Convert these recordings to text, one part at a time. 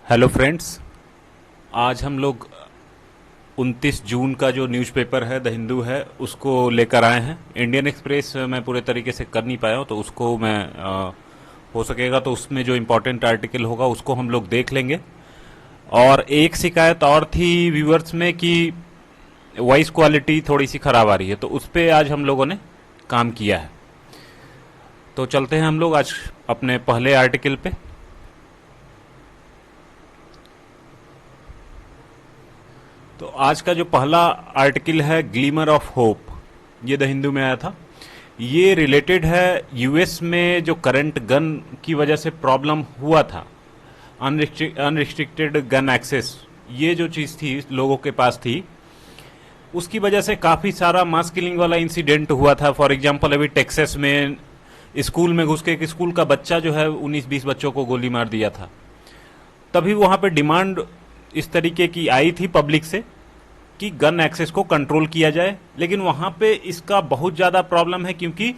Hello friends. आज हम लोग 29 जून का जो न्यूज़पेपर है द हिंदू है उसको लेकर आए हैं। इंडियन एक्सप्रेस मैं पूरे तरीके से कर नहीं पाया हूँ, तो उसको मैं हो सकेगा तो उसमें जो इम्पोर्टेंट आर्टिकल होगा उसको हम लोग देख लेंगे। और एक शिकायत और थी व्यूअर्स में कि वॉइस क्वालिटी थोड़ी सी ख़राब आ रही है, तो उस पर आज हम लोगों ने काम किया है। तो चलते हैं हम लोग आज अपने पहले आर्टिकल पे। तो आज का जो पहला आर्टिकल है ग्लीमर ऑफ होप, ये द हिंदू में आया था। ये रिलेटेड है यूएस में जो करंट गन की वजह से प्रॉब्लम हुआ था, अनरिस्ट्रिक्टेड गन एक्सेस, ये जो चीज़ थी लोगों के पास थी, उसकी वजह से काफ़ी सारा मास किलिंग वाला इंसिडेंट हुआ था। फॉर एग्जांपल अभी टेक्सास में स्कूल में घुस के एक स्कूल का बच्चा जो है 19-20 बच्चों को गोली मार दिया था। तभी वहाँ पे डिमांड इस तरीके की आई थी पब्लिक से कि गन एक्सेस को कंट्रोल किया जाए। लेकिन वहाँ पे इसका बहुत ज़्यादा प्रॉब्लम है, क्योंकि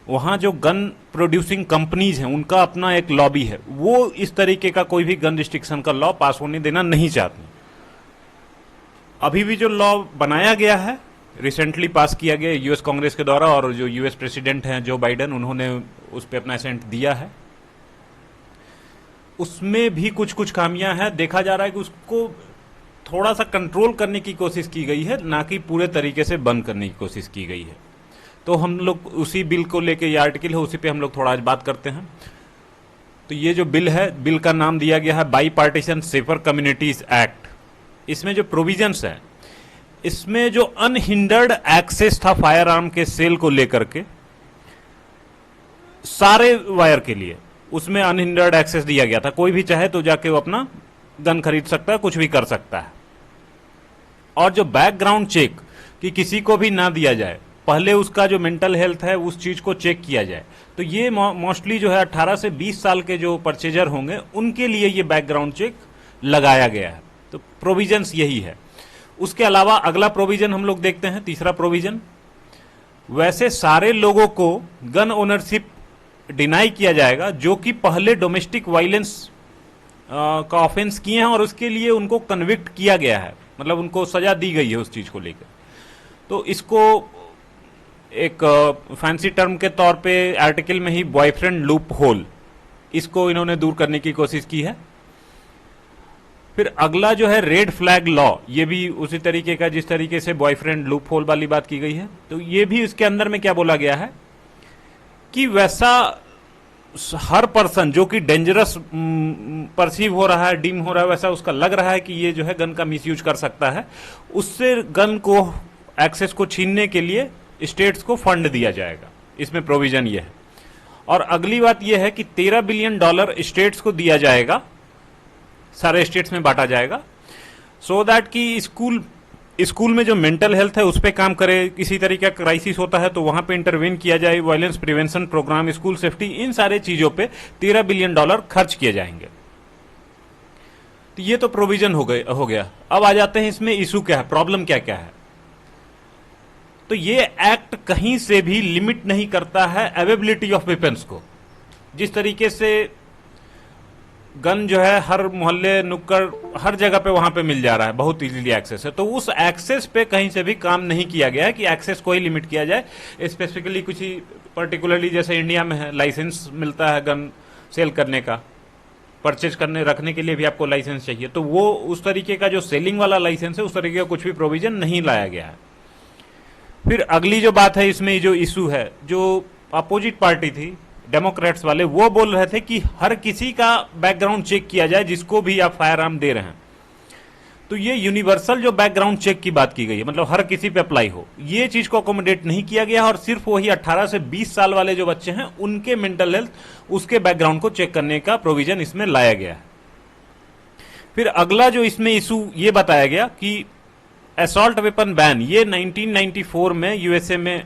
वहाँ जो गन प्रोड्यूसिंग कंपनीज हैं उनका अपना एक लॉबी है, वो इस तरीके का कोई भी गन रिस्ट्रिक्शन का लॉ पास होने देना नहीं चाहती। अभी भी जो लॉ बनाया गया है, रिसेंटली पास किया गया यूएस कांग्रेस के द्वारा, और जो यूएस प्रेसिडेंट हैं जो बाइडन, उन्होंने उस पर अपना असेंट दिया है, उसमें भी कुछ कुछ खामियां हैं। देखा जा रहा है कि उसको थोड़ा सा कंट्रोल करने की कोशिश की गई है, ना कि पूरे तरीके से बंद करने की कोशिश की गई है। तो हम लोग उसी बिल को लेके, ये आर्टिकल है उसी पे हम लोग थोड़ा आज बात करते हैं। तो ये जो बिल है, बिल का नाम दिया गया है by partition safer communities act. इसमें जो प्रोविजंस है, इसमें जो अनहिंडर्ड एक्सेस था फायर आर्म के सेल को लेकर के सारे वायर के लिए, उसमें अनहिंडर्ड एक्सेस दिया गया था। कोई भी चाहे तो जाके वो अपना गन खरीद सकता है, कुछ भी कर सकता है। और जो बैकग्राउंड चेक कि किसी को भी ना दिया जाए, पहले उसका जो मेंटल हेल्थ है उस चीज को चेक किया जाए। तो ये मोस्टली जो है 18 से 20 साल के जो परचेजर होंगे उनके लिए ये बैकग्राउंड चेक लगाया गया है। तो प्रोविजंस यही है। उसके अलावा अगला प्रोविजन हम लोग देखते हैं, तीसरा प्रोविजन, वैसे सारे लोगों को गन ओनरशिप डिनाई किया जाएगा जो कि पहले डोमेस्टिक वायलेंस का ऑफेंस किए हैं और उसके लिए उनको कन्विक्ट किया गया है, मतलब उनको सजा दी गई है उस चीज को लेकर। तो इसको एक फैंसी टर्म के तौर पे आर्टिकल में ही बॉयफ्रेंड लूप होल, इसको इन्होंने दूर करने की कोशिश की है। फिर अगला जो है रेड फ्लैग लॉ, ये भी उसी तरीके का जिस तरीके से बॉयफ्रेंड लूप होल वाली बात की गई है। तो ये भी इसके अंदर में क्या बोला गया है कि वैसा हर पर्सन जो कि डेंजरस परसीव हो रहा है, डीम हो रहा है, वैसा उसका लग रहा है कि ये जो है गन का मिसयूज कर सकता है, उससे गन को एक्सेस को छीनने के लिए स्टेट्स को फंड दिया जाएगा। इसमें प्रोविजन ये है। और अगली बात यह है कि $13 बिलियन स्टेट्स को दिया जाएगा, सारे स्टेट्स में बांटा जाएगा, सो दैट कि स्कूल में जो मेंटल हेल्थ है उस पर काम करे, किसी तरीके का क्राइसिस होता है तो वहां पे इंटरवेन किया जाए, violence prevention program, school safety, इन सारे चीजों पे $13 बिलियन खर्च किए जाएंगे। तो ये तो प्रोविजन हो गया। अब आ जाते हैं इसमें इशू क्या है, प्रॉब्लम क्या क्या है। तो ये एक्ट कहीं से भी लिमिट नहीं करता है अवेलेबिलिटी ऑफ वेपन्स को। जिस तरीके से गन जो है हर मोहल्ले, नुक्कड़, हर जगह पे वहां पे मिल जा रहा है, बहुत इजीली एक्सेस है, तो उस एक्सेस पे कहीं से भी काम नहीं किया गया है कि एक्सेस को ही लिमिट किया जाए। स्पेसिफिकली कुछ ही पर्टिकुलरली जैसे इंडिया में है, लाइसेंस मिलता है गन सेल करने का, परचेज करने रखने के लिए भी आपको लाइसेंस चाहिए, तो वो उस तरीके का जो सेलिंग वाला लाइसेंस है उस तरीके का कुछ भी प्रोविजन नहीं लाया गया है। फिर अगली जो बात है, इसमें जो इशू है, जो अपोजिट पार्टी थी डेमोक्रेट्स वाले, वो बोल रहे थे कि हर किसी का बैकग्राउंड चेक किया जाए जिसको भी आप फायर आर्म दे रहे हैं। तो ये यूनिवर्सल जो बैकग्राउंड चेक की बात की गई है, मतलब हर किसी पे अप्लाई हो, ये चीज को अकोमोडेट नहीं किया गया और सिर्फ वही 18 से 20 साल वाले जो बच्चे हैं उनके मेंटल हेल्थ, उसके बैकग्राउंड को चेक करने का प्रोविजन इसमें लाया गया है। फिर अगला जो इसमें इशू ये बताया गया कि असॉल्ट वेपन बैन, ये 1994 में यूएसए में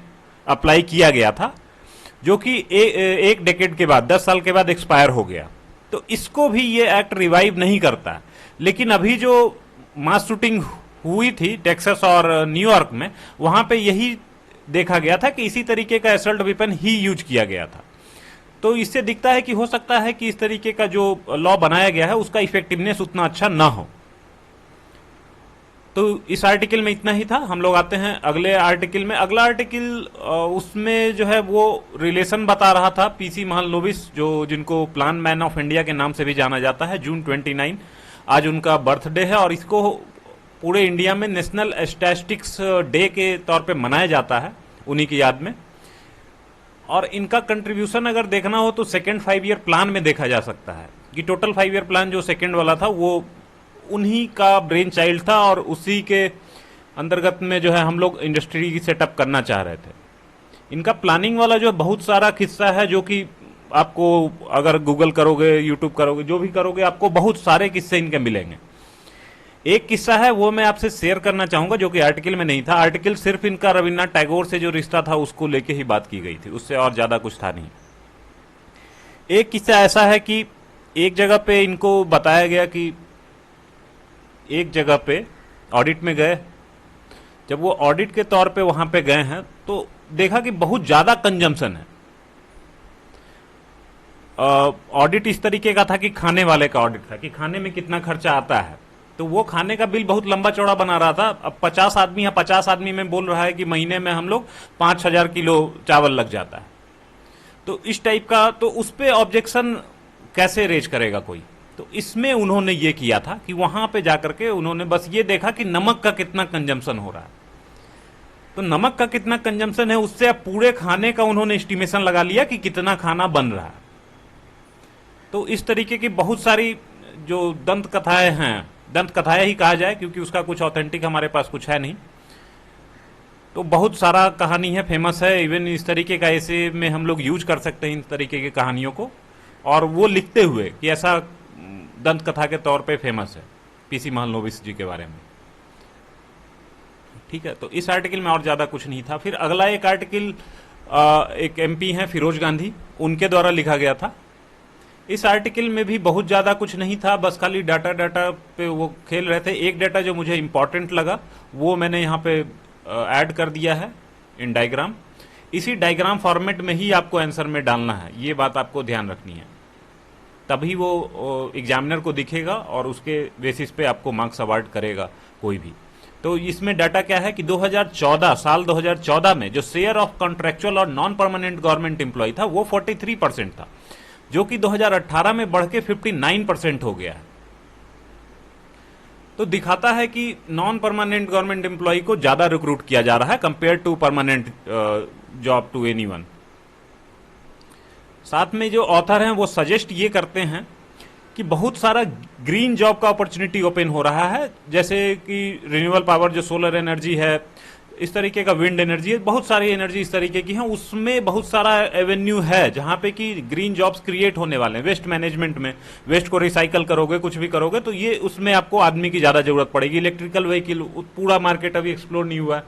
अप्लाई किया गया था, जो कि एक डेकेड के बाद, 10 साल के बाद एक्सपायर हो गया। तो इसको भी ये एक्ट रिवाइव नहीं करता। लेकिन अभी जो मास शूटिंग हुई थी टेक्सास और न्यूयॉर्क में, वहां पे यही देखा गया था कि इसी तरीके का असॉल्ट वेपन ही यूज किया गया था। तो इससे दिखता है कि हो सकता है कि इस तरीके का जो लॉ बनाया गया है उसका इफेक्टिवनेस उतना अच्छा ना हो। तो इस आर्टिकल में इतना ही था। हम लोग आते हैं अगले आर्टिकल में। अगला आर्टिकल उसमें जो है वो रिलेशन बता रहा था पीसी महालनोबिस, जो जिनको प्लान मैन ऑफ इंडिया के नाम से भी जाना जाता है। जून 29 आज उनका बर्थडे है और इसको पूरे इंडिया में नेशनल स्टैटिस्टिक्स डे के तौर पे मनाया जाता है उन्हीं की याद में। और इनका कंट्रीब्यूशन अगर देखना हो तो सेकेंड 5 ईयर प्लान में देखा जा सकता है कि टोटल 5 ईयर प्लान जो सेकेंड वाला था वो उन्हीं का ब्रेन चाइल्ड था और उसी के अंतर्गत में जो है हम लोग इंडस्ट्री सेटअप करना चाह रहे थे। इनका प्लानिंग वाला जो बहुत सारा किस्सा है, जो कि आपको अगर गूगल करोगे, यूट्यूब करोगे, जो भी करोगे, आपको बहुत सारे किस्से इनके मिलेंगे। एक किस्सा है वो मैं आपसे शेयर करना चाहूंगा जो कि आर्टिकल में नहीं था। आर्टिकल सिर्फ इनका रविन्द्रनाथ टैगोर से जो रिश्ता था उसको लेके ही बात की गई थी, उससे और ज्यादा कुछ था नहीं। एक किस्सा ऐसा है कि एक जगह पे इनको बताया गया कि एक जगह पे ऑडिट में गए। जब वो ऑडिट के तौर पे वहां पे गए हैं तो देखा कि बहुत ज्यादा कंजम्पशन है। ऑडिट इस तरीके का था कि खाने वाले का ऑडिट था कि खाने में कितना खर्चा आता है। तो वो खाने का बिल बहुत लंबा चौड़ा बना रहा था। अब 50 आदमी या 50 आदमी में बोल रहा है कि महीने में हम लोग 5000 किलो चावल लग जाता है। तो इस टाइप का, तो उस पर ऑब्जेक्शन कैसे रेज करेगा कोई। तो इसमें उन्होंने ये किया था कि वहां पे जाकर के उन्होंने बस ये देखा कि नमक का कितना कंजम्पशन हो रहा है। तो नमक का कितना कंजम्पशन है उससे अब पूरे खाने का उन्होंने एस्टिमेशन लगा लिया कि कितना खाना बन रहा है। तो इस तरीके की बहुत सारी जो दंत कथाएं हैं, दंत कथाएं ही कहा जाए क्योंकि उसका कुछ ऑथेंटिक हमारे पास कुछ है नहीं, तो बहुत सारा कहानी है, फेमस है। इवन इस तरीके का ऐसे में हम लोग यूज कर सकते हैं इन तरीके की कहानियों को, और वो लिखते हुए कि ऐसा दंत कथा के तौर पे फेमस है पीसी महालनोबिस जी के बारे में। ठीक है, तो इस आर्टिकल में और ज्यादा कुछ नहीं था। फिर अगला एक आर्टिकल एक एमपी हैं फिरोज गांधी, उनके द्वारा लिखा गया था। इस आर्टिकल में भी बहुत ज्यादा कुछ नहीं था, बस खाली डाटा पे वो खेल रहे थे। एक डाटा जो मुझे इंपॉर्टेंट लगा वो मैंने यहाँ पे ऐड कर दिया है इन डायग्राम। इसी डायग्राम फॉर्मेट में ही आपको आंसर में डालना है, ये बात आपको ध्यान रखनी है, तभी वो एग्जामिनर को दिखेगा और उसके बेसिस पे आपको मार्क्स अवार्ड करेगा कोई भी। तो इसमें डाटा क्या है कि 2014 साल 2014 में जो शेयर ऑफ कॉन्ट्रेक्चुअल और नॉन परमानेंट गवर्नमेंट एम्प्लॉय था वो 43% था, जो कि 2018 में बढ़ के 59% हो गया है। तो दिखाता है कि नॉन परमानेंट गवर्नमेंट एम्प्लॉय को ज्यादा रिक्रूट किया जा रहा है compare to permanent job to anyone. साथ में जो ऑथर हैं वो सजेस्ट ये करते हैं कि बहुत सारा ग्रीन जॉब का अपॉर्चुनिटी ओपन हो रहा है, जैसे कि रिन्यूएबल पावर जो सोलर एनर्जी है, इस तरीके का विंड एनर्जी है, बहुत सारी एनर्जी इस तरीके की हैं, उसमें बहुत सारा एवेन्यू है जहां पे कि ग्रीन जॉब्स क्रिएट होने वाले हैं। वेस्ट मैनेजमेंट में वेस्ट को रिसाइकल करोगे, कुछ भी करोगे, तो ये उसमें आपको आदमी की ज्यादा जरूरत पड़ेगी। इलेक्ट्रिकल व्हीकल पूरा मार्केट अभी एक्सप्लोर नहीं हुआ है,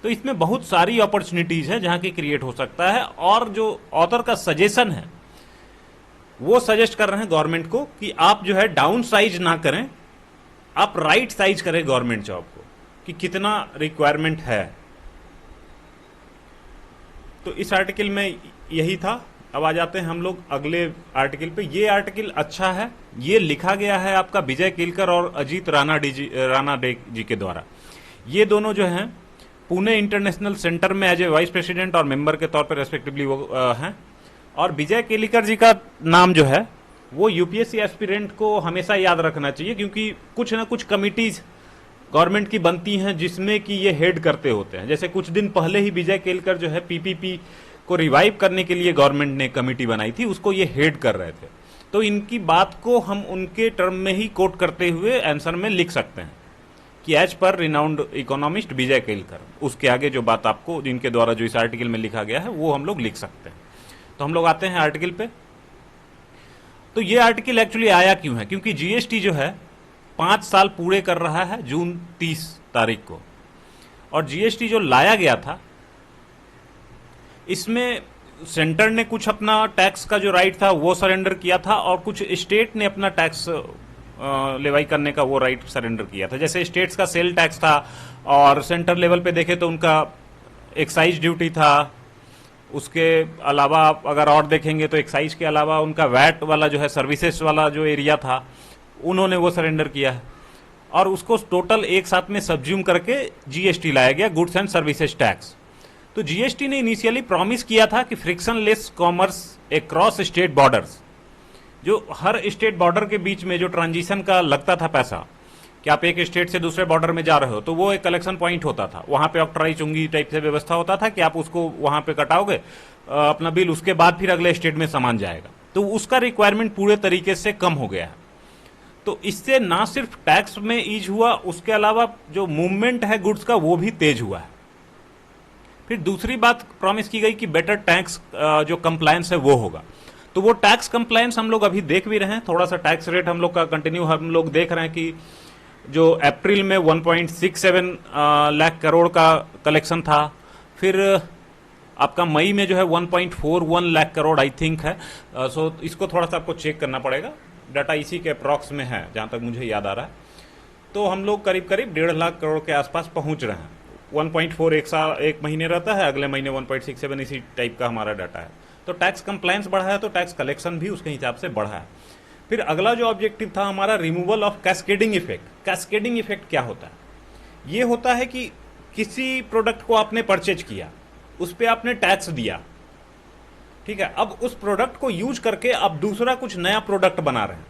तो इसमें बहुत सारी अपॉर्चुनिटीज है जहां की क्रिएट हो सकता है। और जो ऑथर का सजेशन है वो सजेस्ट कर रहे हैं गवर्नमेंट को कि आप जो है डाउन साइज ना करें, आप राइट साइज करें गवर्नमेंट जॉब को कि कितना रिक्वायरमेंट है। तो इस आर्टिकल में यही था। अब आ जाते हैं हम लोग अगले आर्टिकल पे। ये आर्टिकल अच्छा है, ये लिखा गया है आपका विजय केलकर और अजीत राणा जी के द्वारा। ये दोनों जो हैं पुणे इंटरनेशनल सेंटर में एज ए वाइस प्रेसिडेंट और मेंबर के तौर पर रेस्पेक्टिवली वो हैं। और विजय केलकर जी का नाम जो है वो यूपीएससी एस्पिरेंट को हमेशा याद रखना चाहिए, क्योंकि कुछ ना कुछ कमिटीज गवर्नमेंट की बनती हैं जिसमें कि ये हेड करते होते हैं। जैसे कुछ दिन पहले ही विजय केलकर जो है पीपीपी को रिवाइव करने के लिए गवर्नमेंट ने कमिटी बनाई थी, उसको ये हेड कर रहे थे। तो इनकी बात को हम उनके टर्म में ही कोट करते हुए आंसर में लिख सकते हैं कि एज पर रिनाउंड इकोनॉमिस्ट विजय केलकर। उसके आगे जो बात आपको जिनके द्वारा जो इस आर्टिकल में लिखा गया है वो हम लोग लिख सकते हैं। तो हम लोग आते हैं आर्टिकल पे। तो ये आर्टिकल एक्चुअली आया क्यों है, क्योंकि जीएसटी जो है 5 साल पूरे कर रहा है जून 30 तारीख को, और जीएसटी जो लाया गया था इसमें सेंटर ने कुछ अपना टैक्स का जो राइट था वो सरेंडर किया था, और कुछ स्टेट ने अपना टैक्स लेवाई करने का वो राइट सरेंडर किया था। जैसे स्टेट्स का सेल टैक्स था, और सेंटर लेवल पे देखे तो उनका एक्साइज ड्यूटी था, उसके अलावा आप अगर और देखेंगे तो एक्साइज के अलावा उनका वैट वाला जो है सर्विसेज वाला जो एरिया था उन्होंने वो सरेंडर किया है, और उसको टोटल एक साथ में सब्ज्यूम करके जीएसटी लाया गया, गुड्स एंड सर्विसेज टैक्स। तो जीएसटी ने इनिशियली प्रॉमिस किया था कि frictionless commerce across state borders, जो हर स्टेट बॉर्डर के बीच में जो ट्रांजिशन का लगता था पैसा, कि आप एक स्टेट से दूसरे बॉर्डर में जा रहे हो तो वो एक कलेक्शन पॉइंट होता था, वहां पे ऑक्ट्राई चुंगी टाइप से व्यवस्था होता था कि आप उसको वहां पे कटाओगे अपना बिल, उसके बाद फिर अगले स्टेट में सामान जाएगा। तो उसका रिक्वायरमेंट पूरे तरीके से कम हो गया है। तो इससे ना सिर्फ टैक्स में ईज हुआ, उसके अलावा जो मूवमेंट है गुड्स का वो भी तेज हुआ है। फिर दूसरी बात प्रॉमिस की गई कि बेटर टैक्स जो कंप्लायंस है वो होगा। तो वो टैक्स कंप्लायंस हम लोग अभी देख भी रहे हैं, थोड़ा सा टैक्स रेट हम लोग का कंटिन्यू हम लोग देख रहे हैं कि जो अप्रैल में 1.67 लाख करोड़ का कलेक्शन था, फिर आपका मई में जो है 1.41 लाख करोड़ आई थिंक है। सो इसको थोड़ा सा आपको चेक करना पड़ेगा, डाटा इसी के अप्रॉक्स में है जहां तक मुझे याद आ रहा है। तो हम लोग करीब करीब 1.5 लाख करोड़ के आसपास पहुंच रहे हैं। 1.4 एक महीने रहता है, अगले महीने 1.67, इसी टाइप का हमारा डाटा है। तो टैक्स कंप्लायंस बढ़ा है तो टैक्स कलेक्शन भी उसके हिसाब से बढ़ा है। फिर अगला जो ऑब्जेक्टिव था हमारा, removal of cascading effect. Cascading effect क्या होता है? ये होता है कि किसी प्रोडक्ट को आपने परचेज किया, उस पर आपने टैक्स दिया, ठीक है, अब उस प्रोडक्ट को यूज करके आप दूसरा कुछ नया प्रोडक्ट बना रहे हैं,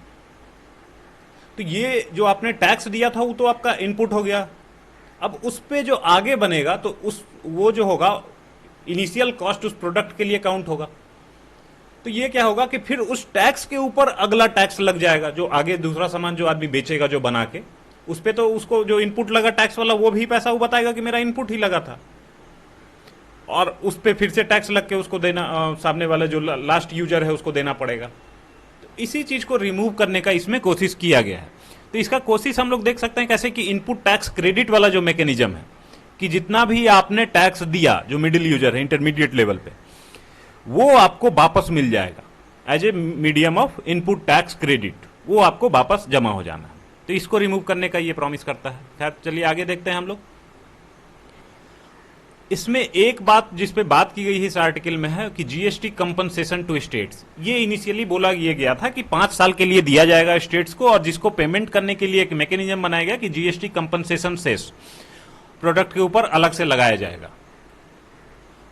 तो ये जो आपने टैक्स दिया था वो तो आपका इनपुट हो गया। अब उस पे जो आगे बनेगा तो वो जो होगा इनिशियल कॉस्ट उस प्रोडक्ट के लिए काउंट होगा। तो ये क्या होगा कि फिर उस टैक्स के ऊपर अगला टैक्स लग जाएगा, जो आगे दूसरा सामान जो आदमी बेचेगा जो बना के, उस पे तो उसको जो इनपुट लगा टैक्स वाला वो भी पैसा वो बताएगा कि मेरा इनपुट ही लगा था, और उस पे फिर से टैक्स लग के उसको देना, सामने वाला जो लास्ट यूजर है उसको देना पड़ेगा। तो इसी चीज को रिमूव करने का इसमें कोशिश किया गया है। तो इसका कोशिश हम लोग देख सकते हैं कैसे कि इनपुट टैक्स क्रेडिट वाला जो मैकेनिज्म है, कि जितना भी आपने टैक्स दिया जो मिडिल यूजर है इंटरमीडिएट लेवल पे, वो आपको वापस मिल जाएगा as a medium of input tax credit, वो आपको वापस जमा हो जाना है। तो इसको रिमूव करने का ये प्रॉमिस करता है। खैर चलिए आगे देखते हैं हम लोग। इसमें एक बात जिस पे बात की गई है इस आर्टिकल में है कि जीएसटी कंपनसेशन टू स्टेट्स। ये इनिशियली बोला ये गया था कि 5 साल के लिए दिया जाएगा स्टेट्स को, और जिसको पेमेंट करने के लिए एक मैकेनिज्म बनाया गया कि जीएसटी कंपनसेशन सेस प्रोडक्ट के ऊपर अलग से लगाया जाएगा।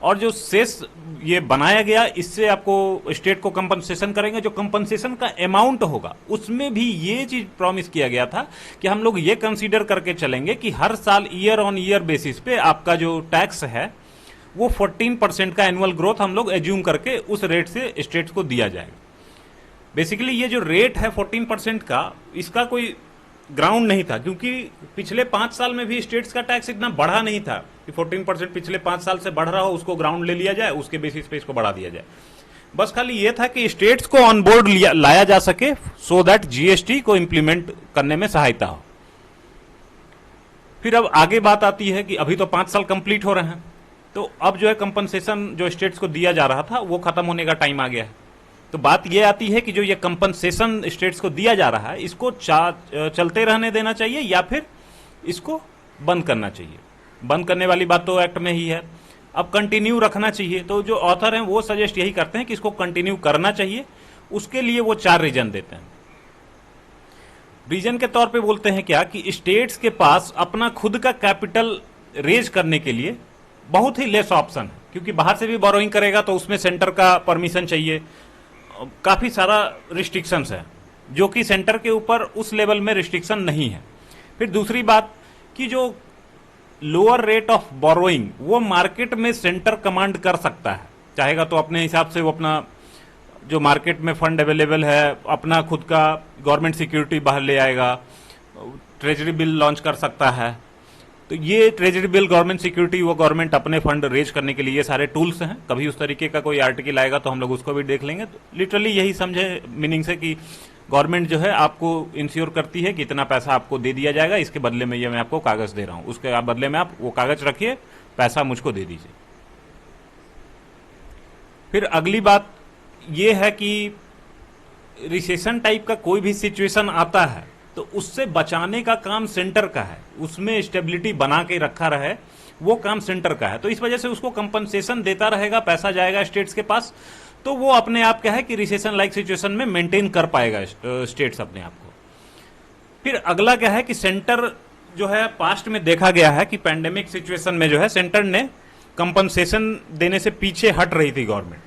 और जो सेस ये बनाया गया, इससे आपको स्टेट को कंपनसेशन करेंगे। जो कंपनसेशन का अमाउंट होगा उसमें भी ये चीज प्रॉमिस किया गया था कि हम लोग ये कंसीडर करके चलेंगे कि हर साल ईयर ऑन ईयर बेसिस पे आपका जो टैक्स है वो 14% का एनुअल ग्रोथ हम लोग एज्यूम करके उस रेट से स्टेट्स को दिया जाएगा। बेसिकली ये जो रेट है 14% का, इसका कोई ग्राउंड नहीं था, क्योंकि पिछले 5 साल में भी स्टेट्स का टैक्स इतना बढ़ा नहीं था कि 14% पिछले 5 साल से बढ़ रहा हो, उसको ग्राउंड ले लिया जाए, उसके बेसिस पे इसको बढ़ा दिया जाए। बस खाली ये था कि स्टेट्स को ऑन बोर्ड लाया जा सके सो दैट जीएसटी को इंप्लीमेंट करने में सहायता हो। फिर अब आगे बात आती है कि अभी तो 5 साल कंप्लीट हो रहे हैं, तो अब जो है कंपनसेशन जो स्टेट्स को दिया जा रहा था वो खत्म होने का टाइम आ गया है। तो बात यह आती है कि जो ये कंपनसेशन स्टेट्स को दिया जा रहा है, इसको चलते रहने देना चाहिए या फिर इसको बंद करना चाहिए। बंद करने वाली बात तो एक्ट में ही है, अब कंटिन्यू रखना चाहिए। तो जो ऑथर हैं वो सजेस्ट यही करते हैं कि इसको कंटिन्यू करना चाहिए। उसके लिए वो 4 रीजन देते हैं। रीजन के तौर पे बोलते हैं क्या कि स्टेट्स के पास अपना खुद का कैपिटल रेज करने के लिए बहुत ही लेस ऑप्शन है, क्योंकि बाहर से भी बोरोइंग करेगा तो उसमें सेंटर का परमिशन चाहिए, काफी सारा रिस्ट्रिक्शंस है, जो कि सेंटर के ऊपर उस लेवल में रिस्ट्रिक्शन नहीं है। फिर दूसरी बात कि जो लोअर रेट ऑफ बोरोइंग वो मार्केट में सेंटर कमांड कर सकता है, चाहेगा तो अपने हिसाब से वो अपना जो मार्केट में फंड अवेलेबल है, अपना खुद का गवर्नमेंट सिक्योरिटी बाहर ले आएगा, ट्रेजरी बिल लॉन्च कर सकता है। तो ये ट्रेजरी बिल, गवर्नमेंट सिक्योरिटी, वो गवर्नमेंट अपने फंड रेज करने के लिए ये सारे टूल्स हैं। कभी उस तरीके का कोई आर्टिकल आएगा तो हम लोग उसको भी देख लेंगे। तो लिटरली यही समझे मीनिंग से कि गवर्नमेंट जो है आपको इंश्योर करती है कि इतना पैसा आपको दे दिया जाएगा, इसके बदले में ये मैं आपको कागज दे रहा हूं, उसके बदले में आप वो कागज रखिए, पैसा मुझको दे दीजिए। फिर अगली बात ये है कि रिसेशन टाइप का कोई भी सिचुएशन आता है तो उससे बचाने का काम सेंटर का है, उसमें स्टेबिलिटी बना के रखा रहे वो काम सेंटर का है। तो इस वजह से उसको कंपनसेशन देता रहेगा, पैसा जाएगा स्टेट्स के पास, तो वो अपने आप क्या है कि रिसेशन लाइक सिचुएशन में मेंटेन कर पाएगा स्टेट्स अपने आप को। फिर अगला क्या है कि सेंटर जो है, पास्ट में देखा गया है कि पैंडेमिक सिचुएशन में जो है सेंटर ने कंपनसेशन देने से पीछे हट रही थी गवर्नमेंट,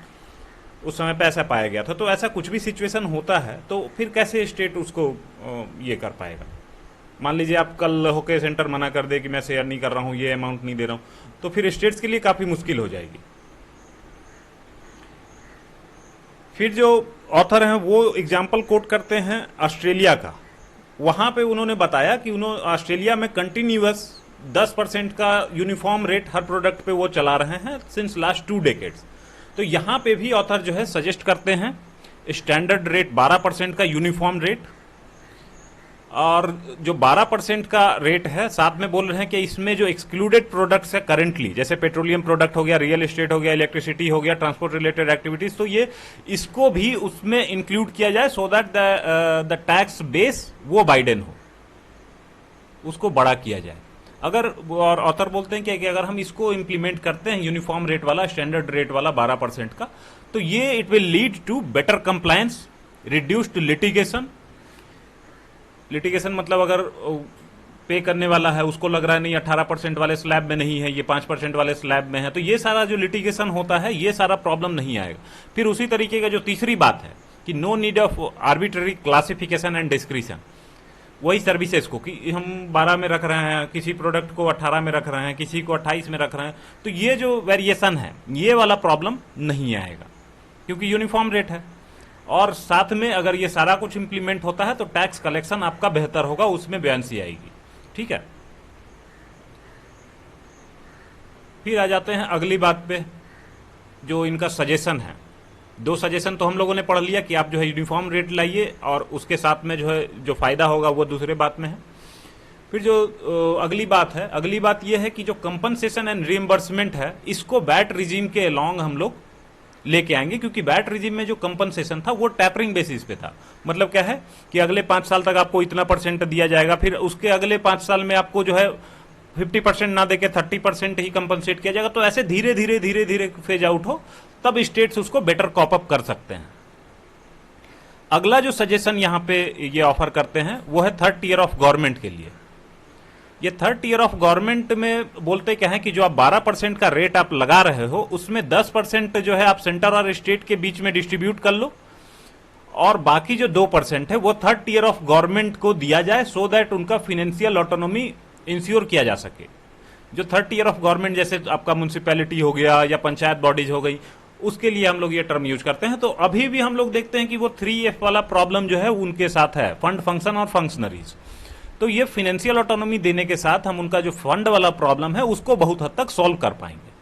उस समय पे ऐसा पाया गया था। तो ऐसा कुछ भी सिचुएशन होता है तो फिर कैसे स्टेट उसको ये कर पाएगा। मान लीजिए आप कल होके सेंटर मना कर दे कि मैं शेयर नहीं कर रहा हूं, ये अमाउंट नहीं दे रहा हूं, तो फिर स्टेट्स के लिए काफी मुश्किल हो जाएगी। फिर जो ऑथर हैं वो एग्जाम्पल कोट करते हैं ऑस्ट्रेलिया का। वहां पे उन्होंने बताया कि उन्होंने ऑस्ट्रेलिया में कंटिन्यूअस 10% का यूनिफॉर्म रेट हर प्रोडक्ट पे वो चला रहे हैं सिंस लास्ट 2 डेकेड्स। तो यहां पे भी ऑथर जो है सजेस्ट करते हैं स्टैंडर्ड रेट 12% का यूनिफॉर्म रेट, और जो 12% का रेट है साथ में बोल रहे हैं कि इसमें जो एक्सक्लूडेड प्रोडक्ट्स है करेंटली, जैसे पेट्रोलियम प्रोडक्ट हो गया, रियल एस्टेट हो गया, इलेक्ट्रिसिटी हो गया, ट्रांसपोर्ट रिलेटेड एक्टिविटीज, तो ये इसको भी उसमें इंक्लूड किया जाए so that the tax base वो वाइडन हो, उसको बड़ा किया जाए। अगर, और ऑथर बोलते हैं कि अगर हम इसको इंप्लीमेंट करते हैं यूनिफॉर्म रेट वाला, स्टैंडर्ड रेट वाला 12% का, तो ये it will lead to better compliance, reduced litigation. Litigation मतलब अगर पे करने वाला है उसको लग रहा है नहीं 18% वाले स्लैब में नहीं है, ये 5% वाले स्लैब में है, तो ये सारा जो लिटिगेशन होता है ये सारा प्रॉब्लम नहीं आएगा। फिर उसी तरीके का जो तीसरी बात है कि no need of arbitrary classification and discretion, वही सर्विसेज को कि हम 12 में रख रहे हैं, किसी प्रोडक्ट को 18 में रख रहे हैं, किसी को 28 में रख रहे हैं, तो ये जो वेरिएशन है ये वाला प्रॉब्लम नहीं आएगा क्योंकि यूनिफॉर्म रेट है। और साथ में अगर ये सारा कुछ इंप्लीमेंट होता है तो टैक्स कलेक्शन आपका बेहतर होगा, उसमें बयानसी आएगी। ठीक है, फिर आ जाते हैं अगली बात पे जो इनका सजेशन है। 2 सजेशन तो हम लोगों ने पढ़ लिया कि आप जो है यूनिफॉर्म रेट लाइए, और उसके साथ में जो है जो फायदा होगा वो दूसरे बात में है। फिर जो अगली बात है, अगली बात यह है कि जो कंपनसेशन एंड रिइंबर्समेंट है इसको वैट रिजीम के अलोंग हम लोग लेके आएंगे, क्योंकि वैट रिजीम में जो कंपनसेशन था वो टैपरिंग बेसिस पे था। मतलब क्या है कि अगले 5 साल तक आपको इतना % दिया जाएगा, फिर उसके अगले 5 साल में आपको जो है 50% ना देके 30% ही कंपनसेट किया जाएगा। तो ऐसे धीरे धीरे धीरे धीरे फेज आउट हो, तब स्टेट्स उसको बेटर कॉप अप कर सकते हैं। अगला जो सजेशन यहां पे ये ऑफर करते हैं वो है 3rd ईयर ऑफ गवर्नमेंट के लिए। ये 3rd ईयर ऑफ गवर्नमेंट में बोलते क्या है कि जो आप 12% का रेट आप लगा रहे हो उसमें 10% जो है आप सेंटर और स्टेट के बीच में डिस्ट्रीब्यूट कर लो, और बाकी जो 2% है वो 3rd ईयर ऑफ गवर्नमेंट को दिया जाए सो दैट उनका फाइनेंशियल ऑटोनॉमी इंश्योर किया जा सके। जो 3rd ईयर ऑफ गवर्नमेंट जैसे आपका म्युनिसिपैलिटी हो गया या पंचायत बॉडीज हो गई, उसके लिए हम लोग ये टर्म यूज करते हैं। तो अभी भी हम लोग देखते हैं कि वो 3F वाला प्रॉब्लम जो है उनके साथ है, फंड, फंक्शन और फंक्शनरीज। तो ये फाइनेंशियल ऑटोनॉमी देने के साथ हम उनका जो फंड वाला प्रॉब्लम है उसको बहुत हद तक सॉल्व कर पाएंगे।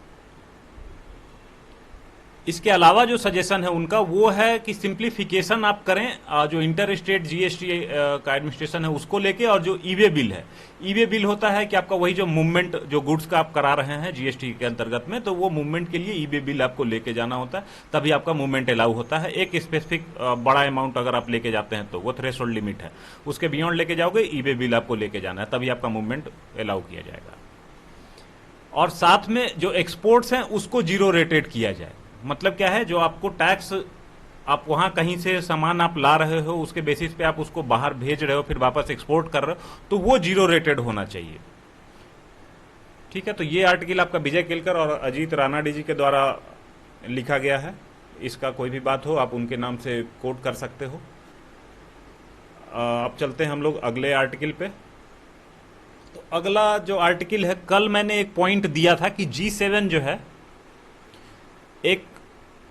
इसके अलावा जो सजेशन है उनका वो है कि सिंप्लीफिकेशन आप करें जो इंटर स्टेट जीएसटी का एडमिनिस्ट्रेशन है उसको लेके, और जो ई वे बिल है, ई वे बिल होता है कि आपका वही जो मूवमेंट जो गुड्स का आप करा रहे हैं जीएसटी के अंतर्गत में, तो वो मूवमेंट के लिए ई वे बिल आपको लेके जाना होता है, तभी आपका मूवमेंट अलाउ होता है। एक स्पेसिफिक बड़ा अमाउंट अगर आप लेके जाते हैं तो वो थ्रेशोल्ड लिमिट है, उसके बियॉन्ड लेके जाओगे ई वे बिल आपको लेके जाना है, तभी आपका मूवमेंट अलाउ किया जाएगा। और साथ में जो एक्सपोर्ट्स हैं उसको जीरो रेटेड किया जाए। मतलब क्या है, जो आपको टैक्स आप वहां कहीं से सामान आप ला रहे हो उसके बेसिस पे आप उसको बाहर भेज रहे हो फिर वापस एक्सपोर्ट कर रहे हो, तो वो जीरो रेटेड होना चाहिए। ठीक है, तो ये आर्टिकल आपका विजय केलकर और अजीत रानाडी जी के द्वारा लिखा गया है। इसका कोई भी बात हो आप उनके नाम से कोट कर सकते हो। अब चलते हैं हम लोग अगले आर्टिकल पे। तो अगला जो आर्टिकल है, कल मैंने एक पॉइंट दिया था कि G7 जो है एक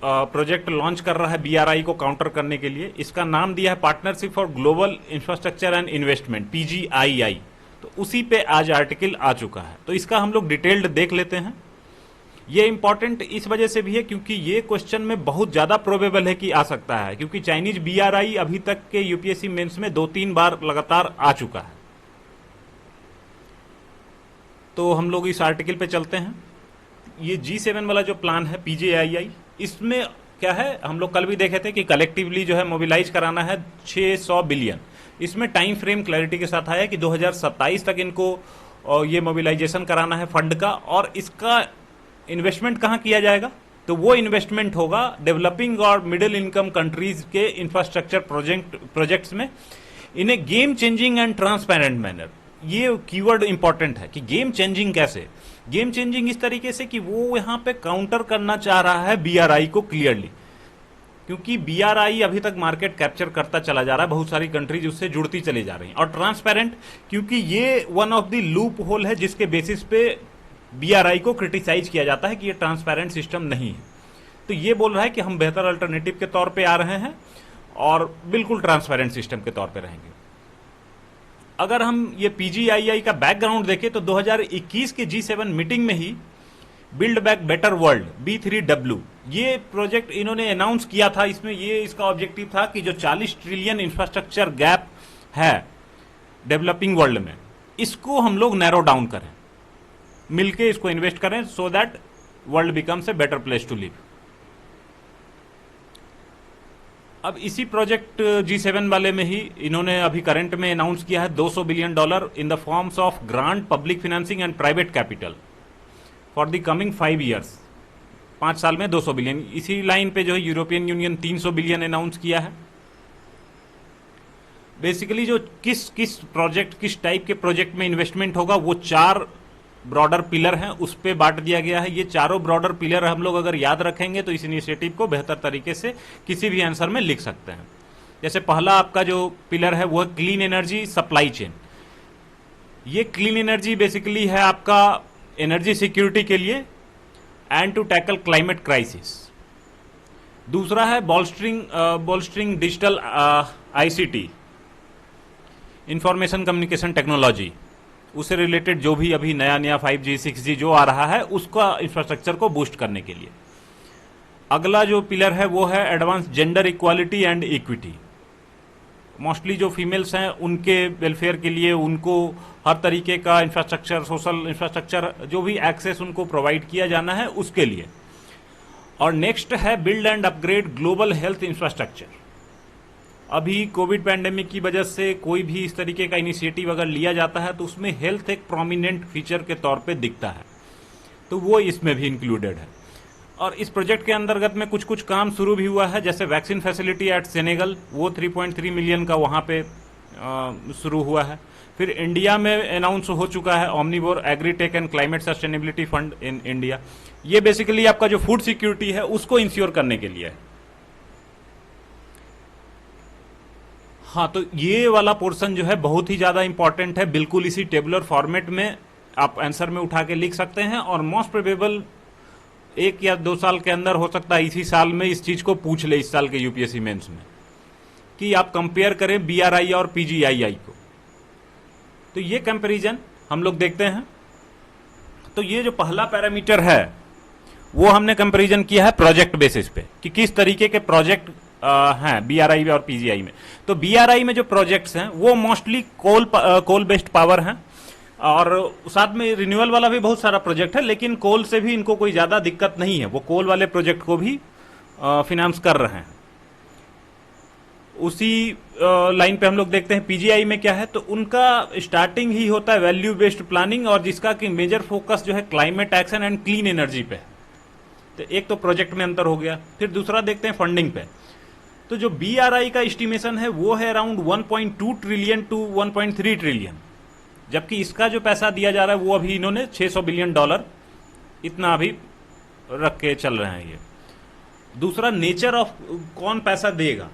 प्रोजेक्ट लॉन्च कर रहा है बीआरआई को काउंटर करने के लिए। इसका नाम दिया है partnership for global infrastructure and investment, PGII। तो उसी पे आज आर्टिकल आ चुका है, तो इसका हम लोग डिटेल्ड देख लेते हैं। ये इंपॉर्टेंट इस वजह से भी है क्योंकि ये क्वेश्चन में बहुत ज्यादा प्रोबेबल है कि आ सकता है, क्योंकि चाइनीज बीआरआई अभी तक के यूपीएससी मेंस में 2-3 बार लगातार आ चुका है। तो हम लोग इस आर्टिकल पे चलते हैं। ये G7 वाला जो प्लान है PGII, इसमें क्या है, हम लोग कल भी देखे थे कि कलेक्टिवली जो है मोबिलाइज कराना है 600 बिलियन। इसमें टाइम फ्रेम क्लैरिटी के साथ आया कि 2027 तक इनको और ये मोबिलाइजेशन कराना है फंड का, और इसका इन्वेस्टमेंट कहाँ किया जाएगा? तो वो इन्वेस्टमेंट होगा डेवलपिंग और मिडिल इनकम कंट्रीज के इंफ्रास्ट्रक्चर प्रोजेक्ट्स में in a game changing and transparent manner. ये कीवर्ड इंपॉर्टेंट है कि गेम चेंजिंग कैसे? गेम चेंजिंग इस तरीके से कि वो यहां पे काउंटर करना चाह रहा है बीआरआई को क्लियरली, क्योंकि बीआरआई अभी तक मार्केट कैप्चर करता चला जा रहा है, बहुत सारी कंट्रीज उससे जुड़ती चली जा रही हैं। और ट्रांसपेरेंट, क्योंकि ये one of the loop hole है जिसके बेसिस पे बीआरआई को क्रिटिसाइज किया जाता है कि ये ट्रांसपेरेंट सिस्टम नहीं है। तो ये बोल रहा है कि हम बेहतर अल्टरनेटिव के तौर पे आ रहे हैं और बिल्कुल ट्रांसपेरेंट सिस्टम के तौर पे रहेंगे। अगर हम ये पीजीआईआई का बैकग्राउंड देखें तो 2021 के G7 मीटिंग में ही build back better world B3W ये प्रोजेक्ट इन्होंने अनाउंस किया था। इसमें ये इसका ऑब्जेक्टिव था कि जो 40 ट्रिलियन इंफ्रास्ट्रक्चर गैप है डेवलपिंग वर्ल्ड में, इसको हम लोग नैरो डाउन करें, मिलके इसको इन्वेस्ट करें, so that world becomes a better place to live. अब इसी प्रोजेक्ट G7 वाले में ही इन्होंने अभी करंट में अनाउंस किया है $200 billion in the forms of grant, public financing and private capital for the coming 5 years. 5 साल में 200 बिलियन। इसी लाइन पे जो है यूरोपियन यूनियन 300 बिलियन अनाउंस किया है। बेसिकली जो किस प्रोजेक्ट, किस टाइप के प्रोजेक्ट में इन्वेस्टमेंट होगा वो 4 ब्रॉडर पिलर हैं, उस पे बांट दिया गया है। ये चारों ब्रॉडर पिलर हम लोग अगर याद रखेंगे तो इस इनिशिएटिव को बेहतर तरीके से किसी भी आंसर में लिख सकते हैं। जैसे पहला आपका जो पिलर है वो है क्लीन एनर्जी सप्लाई चेन। ये क्लीन एनर्जी बेसिकली है आपका एनर्जी सिक्योरिटी के लिए and to tackle climate crisis. दूसरा है bolstering digital ICT, information communication technology, उससे रिलेटेड जो भी अभी नया 5G 6G जो आ रहा है उसका इंफ्रास्ट्रक्चर को बूस्ट करने के लिए। अगला जो पिलर है वो है advance gender equality and equity. Mostly जो फीमेल्स हैं उनके वेलफेयर के लिए उनको हर तरीके का इंफ्रास्ट्रक्चर, सोशल इंफ्रास्ट्रक्चर जो भी एक्सेस उनको प्रोवाइड किया जाना है उसके लिए। और नेक्स्ट है build and upgrade global health infrastructure. अभी कोविड पैंडेमिक की वजह से कोई भी इस तरीके का इनिशिएटिव अगर लिया जाता है तो उसमें हेल्थ एक प्रोमिनेंट फीचर के तौर पे दिखता है, तो वो इसमें भी इंक्लूडेड है। और इस प्रोजेक्ट के अंतर्गत में कुछ काम शुरू भी हुआ है, जैसे वैक्सीन फैसिलिटी एट सेनेगल, वो 3.3 मिलियन का वहां पे शुरू हुआ है। फिर इंडिया में अनाउंस हो चुका है omnivore agritech and climate sustainability fund in India. ये बेसिकली आपका जो फूड सिक्योरिटी है उसको इंश्योर करने के लिए है। हाँ, तो ये वाला पोर्शन जो है बहुत ही ज्यादा इंपॉर्टेंट है, बिल्कुल इसी टेबुलर फॉर्मेट में आप आंसर में उठा के लिख सकते हैं। और मोस्ट प्रोबेबल 1 या 2 साल के अंदर, हो सकता है इसी साल में, इस चीज को पूछ ले इस साल के यूपीएससी मेंस में कि आप कंपेयर करें बीआरआई और पीजीआईआई को। तो ये कंपैरिजन हम लोग देखते हैं। तो ये जो पहला पैरामीटर है वो हमने कंपैरिजन किया है प्रोजेक्ट बेसिस पे कि किस तरीके के प्रोजेक्ट हैं बीआरआई और पीजीआई में। तो बीआरआई में जो प्रोजेक्ट्स हैं वो मोस्टली कोल बेस्ड पावर हैं, और साथ में रिन्यूअल वाला भी बहुत सारा प्रोजेक्ट है, लेकिन कोल से भी इनको कोई ज्यादा दिक्कत नहीं है, वो कोल वाले प्रोजेक्ट को भी फिनांस कर रहे हैं। उसी लाइन पे हम लोग देखते हैं पीजीआई में क्या है, तो उनका स्टार्टिंग ही होता है वैल्यू बेस्ड प्लानिंग, और जिसका कि मेजर फोकस जो है climate action and clean energy पे है। तो एक तो प्रोजेक्ट में अंतर हो गया। फिर दूसरा देखते हैं फंडिंग पे। तो जो बीआरआई का एस्टिमेशन है वो है अराउंड 1.2 ट्रिलियन टू 1.3 ट्रिलियन, जबकि इसका जो पैसा दिया जा रहा है वो अभी इन्होंने $600 बिलियन इतना अभी रख के चल रहे हैं। ये दूसरा नेचर ऑफ कौन पैसा देगा,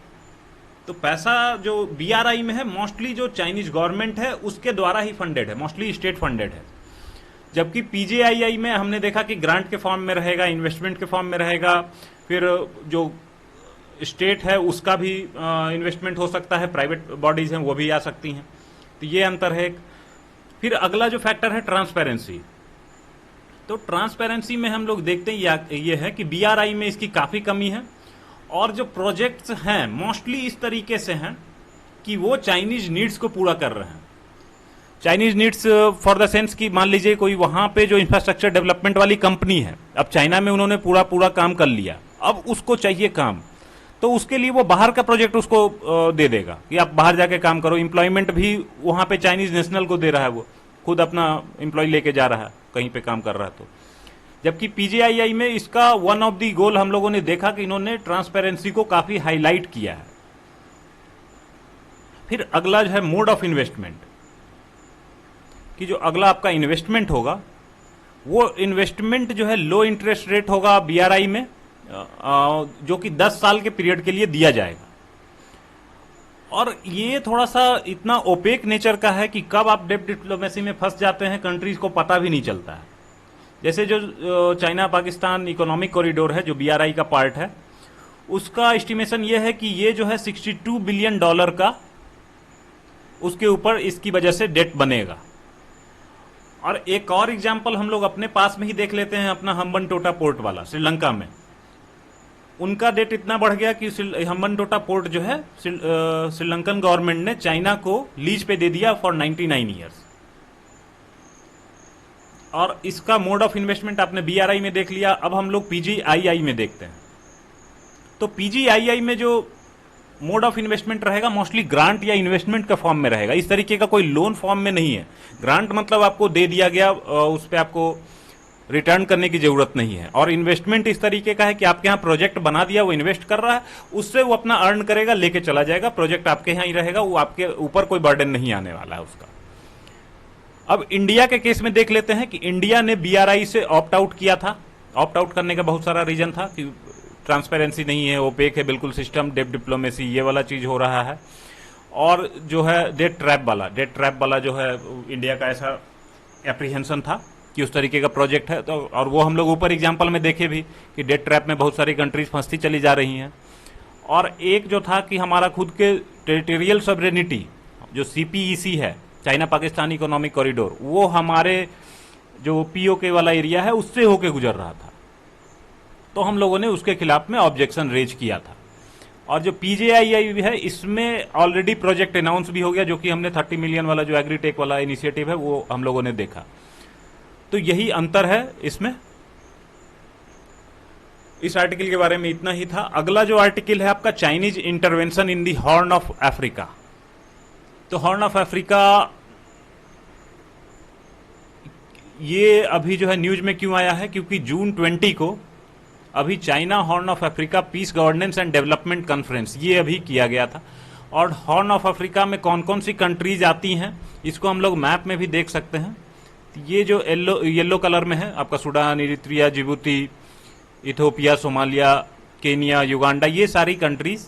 तो पैसा जो बीआरआई में है मोस्टली जो चाइनीज गवर्नमेंट है उसके द्वारा ही फंडेड है, मोस्टली स्टेट फंडेड है। जबकि पीजीआईआई में हमने देखा कि ग्रांट के फॉर्म में रहेगा, इन्वेस्टमेंट के फॉर्म में रहेगा, फिर जो स्टेट है उसका भी इन्वेस्टमेंट हो सकता है, प्राइवेट बॉडीज हैं वो भी आ सकती हैं। तो ये अंतर है। फिर अगला जो फैक्टर है ट्रांसपेरेंसी। तो ट्रांसपेरेंसी में हम लोग देखते हैं ये है कि बीआरआई में इसकी काफी कमी है, और जो प्रोजेक्ट्स हैं मोस्टली इस तरीके से हैं कि वो चाइनीज नीड्स को पूरा कर रहे हैं। Chinese needs for the sense कि मान लीजिए कोई वहां पे जो इंफ्रास्ट्रक्चर डेवलपमेंट वाली कंपनी है, अब चाइना में उन्होंने पूरा काम कर लिया, अब उसको चाहिए काम, तो उसके लिए वो बाहर का प्रोजेक्ट उसको दे देगा कि आप बाहर जाके काम करो। एम्प्लॉयमेंट भी वहां पे चाइनीज नेशनल को दे रहा है वो, खुद अपना एम्प्लॉय लेके जा रहा है कहीं पे काम कर रहा है तो। जबकि पीजीआईआई में इसका वन ऑफ द गोल हम लोगों ने देखा कि इन्होंने ट्रांसपेरेंसी को काफी हाईलाइट किया है। फिर अगला जो है मोड ऑफ इन्वेस्टमेंट, कि जो अगला आपका इन्वेस्टमेंट होगा वो इन्वेस्टमेंट जो है लो इंटरेस्ट रेट होगा बीआरआई में, जो कि 10 साल के पीरियड के लिए दिया जाएगा। और ये थोड़ा सा इतना ओपेक नेचर का है कि कब आप डेब्ट डिप्लोमेसी में फंस जाते हैं कंट्रीज को पता भी नहीं चलता है। जैसे जो चाइना पाकिस्तान इकोनॉमिक कॉरिडोर है जो बीआरआई का पार्ट है, उसका एस्टिमेशन ये है कि ये जो है $62 बिलियन का उसके ऊपर इसकी वजह से डेट बनेगा। और एक और एग्जांपल हम लोग अपने पास में ही देख लेते हैं, अपना हम्बनटोटा पोर्ट वाला श्रीलंका में। उनका डेट इतना बढ़ गया कि हम्बनटोटा पोर्ट जो है श्रीलंकन गवर्नमेंट ने चाइना को लीज पे दे दिया फॉर 99 ईयर्स। और इसका मोड ऑफ इन्वेस्टमेंट आपने बीआरआई में देख लिया। अब हम लोग पीजीआईआई में देखते हैं। तो पीजीआईआई में जो मोड ऑफ इन्वेस्टमेंट रहेगा मोस्टली ग्रांट या इन्वेस्टमेंट का फॉर्म में रहेगा। इस तरीके का कोई लोन फॉर्म में नहीं है। ग्रांट मतलब आपको दे दिया गया, उस पर आपको रिटर्न करने की जरूरत नहीं है। और इन्वेस्टमेंट इस तरीके का है कि आपके यहाँ प्रोजेक्ट बना दिया, वो इन्वेस्ट कर रहा है, उससे वो अपना अर्न करेगा, लेके चला जाएगा, प्रोजेक्ट आपके यहाँ ही रहेगा, वो आपके ऊपर कोई बर्डन नहीं आने वाला है उसका। अब इंडिया के केस में देख लेते हैं कि इंडिया ने बीआरआई से ऑप्ट आउट किया था। ऑप्ट आउट करने का बहुत सारा रीजन था कि ट्रांसपेरेंसी नहीं है, ओपेक है बिल्कुल सिस्टम, डेब्ट डिप्लोमेसी ये वाला चीज हो रहा है। और जो है डेट ट्रैप वाला जो है इंडिया का ऐसा एप्रीहेंशन था कि उस तरीके का प्रोजेक्ट है। तो और वो हम लोग ऊपर एग्जांपल में देखे भी कि डेट ट्रैप में बहुत सारी कंट्रीज फंसती चली जा रही हैं। और एक जो था कि हमारा खुद के टेरिटोरियल सॉवरेनिटी जो सीपीईसी है, चाइना पाकिस्तान इकोनॉमिक कॉरिडोर, वो हमारे जो पीओके वाला एरिया है उससे होके गुजर रहा था। तो हम लोगों ने उसके खिलाफ में ऑब्जेक्शन रेज किया था। और जो पीजीआईआई है इसमें ऑलरेडी प्रोजेक्ट अनाउंस भी हो गया, जो कि हमने 30 मिलियन वाला जो एग्रीटेक वाला इनिशिएटिव है वो हम लोगों ने देखा। तो यही अंतर है इसमें। इस आर्टिकल के बारे में इतना ही था। अगला जो आर्टिकल है आपका Chinese intervention in the horn of Africa. तो हॉर्न ऑफ अफ्रीका ये अभी जो है न्यूज में क्यों आया है, क्योंकि जून 20 को अभी China Horn of Africa Peace Governance and Development Conference ये अभी किया गया था। और हॉर्न ऑफ अफ्रीका में कौन कौन सी कंट्रीज आती हैं इसको हम लोग मैप में भी देख सकते हैं। ये जो येलो कलर में है आपका Sudan, Eritrea, Djibouti, Ethiopia, Somalia, Kenya, Uganda, ये सारी कंट्रीज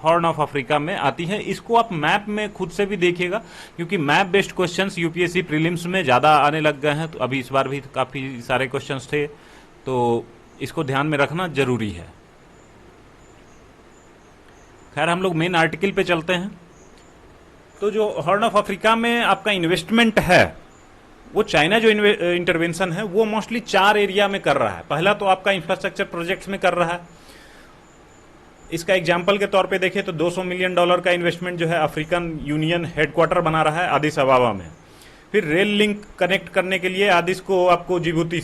हॉर्न ऑफ अफ्रीका में आती है। इसको आप मैप में खुद से भी देखिएगा, क्योंकि map based questions UPSC prelims में ज्यादा आने लग गए हैं। तो अभी इस बार भी काफी सारे क्वेश्चंस थे, तो इसको ध्यान में रखना जरूरी है। खैर हम लोग मेन आर्टिकल पे चलते हैं। तो जो हॉर्न ऑफ अफ्रीका में आपका इन्वेस्टमेंट है, वो चाइना जो इंटरवेंशन है वो मोस्टली 4 एरिया में कर रहा है। पहला तो आपका इंफ्रास्ट्रक्चर प्रोजेक्ट्स में कर रहा है। इसका एग्जाम्पल के तौर पे देखें तो $200 मिलियन का इन्वेस्टमेंट जो है अफ्रीकन यूनियन हेडक्वार्टर बना रहा है आदिस अबाबा में। फिर रेल लिंक कनेक्ट करने के लिए आदिस को आपको जिबूती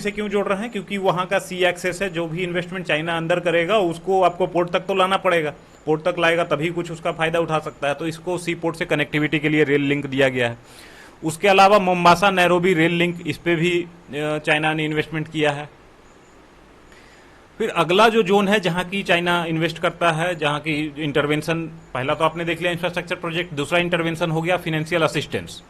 से क्यों जोड़ रहे हैं, क्योंकि वहां का सी एक्सेस है। जो भी इन्वेस्टमेंट चाइना अंदर करेगा उसको आपको पोर्ट तक तो लाना पड़ेगा, पोर्ट तक लाएगा तभी कुछ उसका फायदा उठा सकता है। तो इसको सी पोर्ट से कनेक्टिविटी के लिए रेल लिंक दिया गया है। उसके अलावा मोम्बासा नैरोबी रेल लिंक, इस पे भी चाइना ने इन्वेस्टमेंट किया है। फिर अगला जो जोन है जहां की चाइना इन्वेस्ट करता है, जहां की इंटरवेंशन, पहला तो आपने देख लिया इंफ्रास्ट्रक्चर प्रोजेक्ट, दूसरा इंटरवेंशन हो गया फाइनेंशियल असिस्टेंस।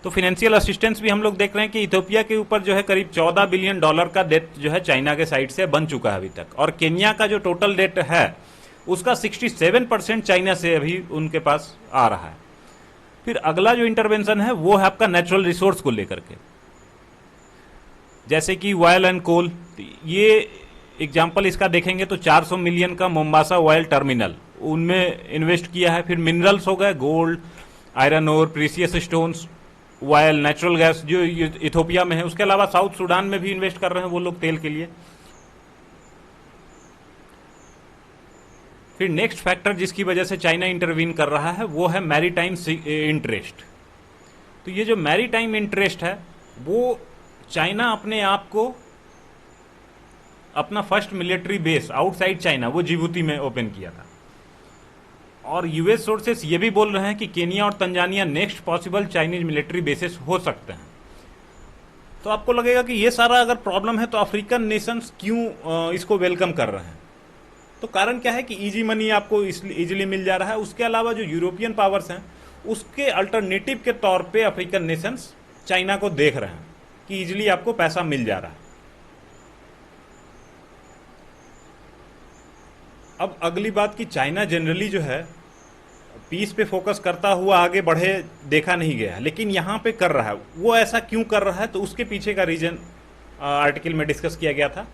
तो फाइनेंशियल असिस्टेंस भी हम लोग देख रहे हैं कि इथियोपिया के ऊपर जो है करीब $14 बिलियन का डेट जो है चाइना के साइड से बन चुका है अभी तक। और केन्या का जो टोटल डेट है उसका 67% चाइना से अभी उनके पास आ रहा है। फिर अगला जो इंटरवेंशन है वो है आपका नेचुरल रिसोर्स को लेकर के, जैसे कि ऑयल एंड कोल। ये एग्जाम्पल इसका देखेंगे तो 400 मिलियन का मोम्बासा ऑयल टर्मिनल, उनमें इन्वेस्ट किया है। फिर मिनरल्स हो गए, gold, iron ore, precious stones, oil, natural gas जो इथियोपिया में है। उसके अलावा साउथ सूडान में भी इन्वेस्ट कर रहे हैं वो लोग तेल के लिए। फिर नेक्स्ट फैक्टर जिसकी वजह से चाइना इंटरवीन कर रहा है वो है मैरीटाइम इंटरेस्ट। तो ये जो मैरीटाइम इंटरेस्ट है वो चाइना अपने आप को अपना first military base outside China वो जिबूती में ओपन किया था। और यूएस सोर्सेस ये भी बोल रहे हैं कि केनिया और Tanzania next possible Chinese military bases हो सकते हैं। तो आपको लगेगा कि ये सारा अगर प्रॉब्लम है तो अफ्रीकन नेशंस क्यों इसको वेलकम कर रहे हैं? तो कारण क्या है कि इजी मनी आपको इजीली मिल जा रहा है। उसके अलावा जो यूरोपियन पावर्स हैं उसके अल्टरनेटिव के तौर पे अफ्रीकन नेशंस चाइना को देख रहे हैं कि इजीली आपको पैसा मिल जा रहा है। अब अगली बात कि चाइना जनरली जो है पीस पे फोकस करता हुआ आगे बढ़े देखा नहीं गया, लेकिन यहाँ पे कर रहा है। वो ऐसा क्यों कर रहा है? तो उसके पीछे का रीजन आर्टिकल में डिस्कस किया गया था।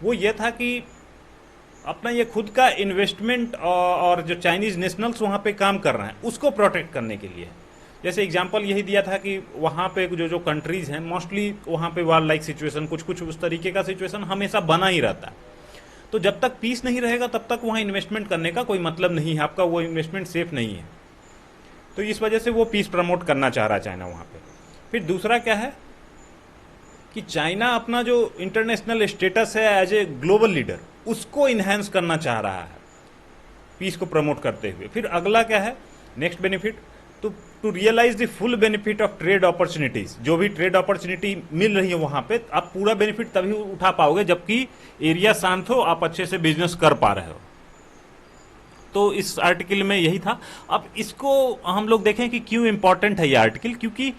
वो ये था कि अपना ये खुद का इन्वेस्टमेंट और जो चाइनीज नेशनल्स वहाँ पे काम कर रहे हैं उसको प्रोटेक्ट करने के लिए। जैसे एग्जांपल यही दिया था कि वहाँ पे जो कंट्रीज हैं मोस्टली वहाँ पे वार लाइक सिचुएशन कुछ उस तरीके का सिचुएशन हमेशा बना ही रहता है। तो जब तक पीस नहीं रहेगा तब तक वहाँ इन्वेस्टमेंट करने का कोई मतलब नहीं है, आपका वो इन्वेस्टमेंट सेफ नहीं है। तो इस वजह से वो पीस प्रमोट करना चाह रहा है चाइना वहाँ पे। फिर दूसरा क्या है कि चाइना अपना जो इंटरनेशनल स्टेटस है एज ए ग्लोबल लीडर उसको इन्हेंस करना चाह रहा है पीस को प्रमोट करते हुए। फिर अगला क्या है नेक्स्ट बेनिफिट, तो to realize the full benefit of trade opportunities. जो भी ट्रेड अपॉर्चुनिटी मिल रही है वहां पे आप पूरा बेनिफिट तभी उठा पाओगे जबकि एरिया शांत हो, आप अच्छे से बिजनेस कर पा रहे हो। तो इस आर्टिकल में यही था। अब इसको हम लोग देखें कि क्यों इंपॉर्टेंट है ये आर्टिकल, क्योंकि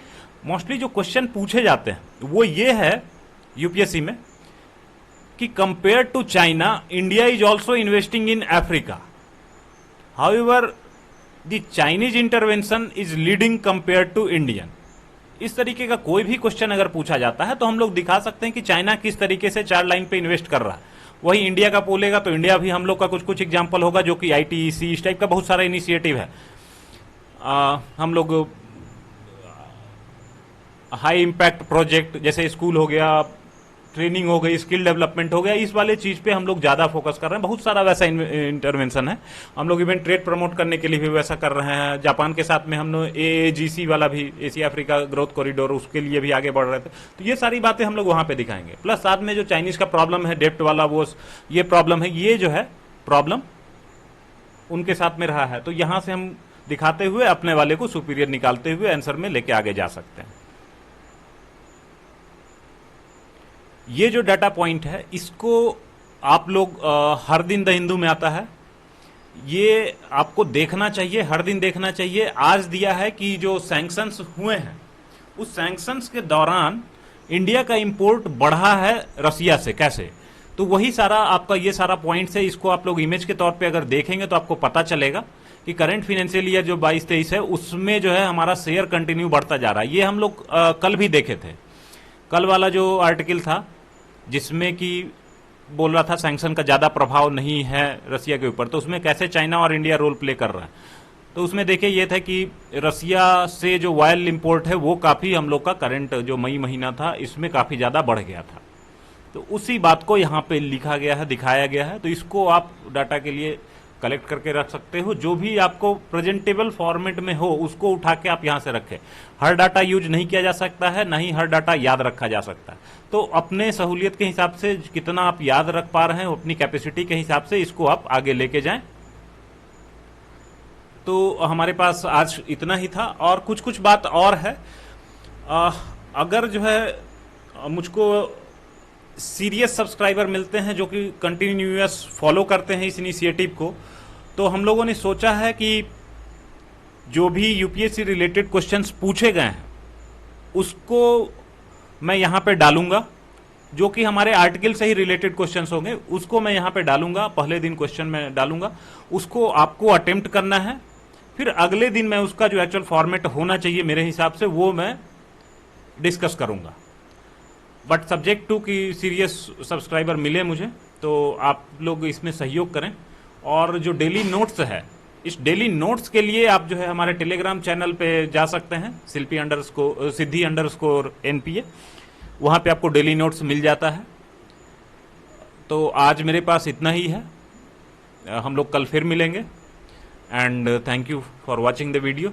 मोस्टली जो क्वेश्चन पूछे जाते हैं वो ये है यूपीएससी में कि compare to China India is also investing in Africa, however the Chinese intervention is leading compare to Indian. इस तरीके का कोई भी क्वेश्चन अगर पूछा जाता है तो हम लोग दिखा सकते हैं कि चाइना किस तरीके से 4 लाइन पे इन्वेस्ट कर रहा है। वही इंडिया का बोलेगा तो इंडिया भी हम लोग का कुछ एग्जांपल होगा, जो कि आईटीईसी इस टाइप का बहुत सारा इनिशिएटिव है। हम लोग हाई इम्पैक्ट प्रोजेक्ट जैसे स्कूल हो गया, ट्रेनिंग हो गई, स्किल डेवलपमेंट हो गया, इस वाले चीज पे हम लोग ज्यादा फोकस कर रहे हैं। बहुत सारा वैसा इंटरवेंशन है। हम लोग इवन ट्रेड प्रमोट करने के लिए भी वैसा कर रहे हैं। जापान के साथ में हम लोग एएजीसी वाला भी, एशिया अफ्रीका ग्रोथ कॉरिडोर, उसके लिए भी आगे बढ़ रहे थे। तो ये सारी बातें हम लोग वहां पे दिखाएंगे। प्लस साथ में जो चाइनीज का प्रॉब्लम है डेप्ट वाला, वो ये प्रॉब्लम है, ये जो है प्रॉब्लम उनके साथ में रहा है। तो यहां से हम दिखाते हुए अपने वाले को सुपीरियर निकालते हुए आंसर में लेके आगे जा सकते हैं। ये जो डाटा पॉइंट है इसको आप लोग हर दिन द हिंदू में आता है, ये आपको देखना चाहिए, हर दिन देखना चाहिए। आज दिया है कि जो सैंक्शंस हुए हैं उस सैंक्शंस के दौरान इंडिया का इंपोर्ट बढ़ा है रसिया से, कैसे? तो वही सारा आपका ये सारा पॉइंट्स है। इसको आप लोग इमेज के तौर पे अगर देखेंगे तो आपको पता चलेगा कि करंट फाइनेंशियल ईयर जो 22-23 है उसमें जो है हमारा शेयर कंटिन्यू बढ़ता जा रहा है। ये हम लोग कल भी देखे थे। कल वाला जो आर्टिकल था जिसमें कि बोल रहा था सैंक्शन का ज्यादा प्रभाव नहीं है रसिया के ऊपर, तो उसमें कैसे चाइना और इंडिया रोल प्ले कर रहा है। तो उसमें देखिए ये था कि रसिया से जो ऑयल इंपोर्ट है वो काफी हम लोग का करंट जो मई महीना था इसमें काफी ज्यादा बढ़ गया था। तो उसी बात को यहाँ पे लिखा गया है, दिखाया गया है। तो इसको आप डाटा के लिए कलेक्ट करके रख सकते हो। जो भी आपको प्रेजेंटेबल फॉर्मेट में हो उसको उठा के आप यहां से रखें। हर डाटा यूज नहीं किया जा सकता है, नहीं हर डाटा याद रखा जा सकता है। तो अपने सहूलियत के हिसाब से कितना आप याद रख पा रहे हैं, अपनी कैपेसिटी के हिसाब से इसको आप आगे लेके जाएं। तो हमारे पास आज इतना ही था। और कुछ बात और है, अगर जो है मुझको सीरियस सब्सक्राइबर मिलते हैं जो कि कंटिन्यूअस फॉलो करते हैं इस इनिशिएटिव को, तो हम लोगों ने सोचा है कि जो भी यूपीएससी रिलेटेड क्वेश्चंस पूछे गए हैं उसको मैं यहां पे डालूंगा। जो कि हमारे आर्टिकल से ही रिलेटेड क्वेश्चंस होंगे उसको मैं यहां पे डालूंगा। पहले दिन क्वेश्चन में डालूंगा, उसको आपको अटेम्प्ट करना है। फिर अगले दिन मैं उसका जो एक्चुअल फॉर्मेट होना चाहिए मेरे हिसाब से वो मैं डिस्कस करूंगा। बट सब्जेक्ट टू कि सीरियस सब्सक्राइबर मिले मुझे, तो आप लोग इसमें सहयोग करें। और जो डेली नोट्स है, इस डेली नोट्स के लिए आप जो है हमारे टेलीग्राम चैनल पे जा सकते हैं, सिद्धि_NPA। वहां पे आपको डेली नोट्स मिल जाता है। तो आज मेरे पास इतना ही है, हम लोग कल फिर मिलेंगे। And thank you for watching the video.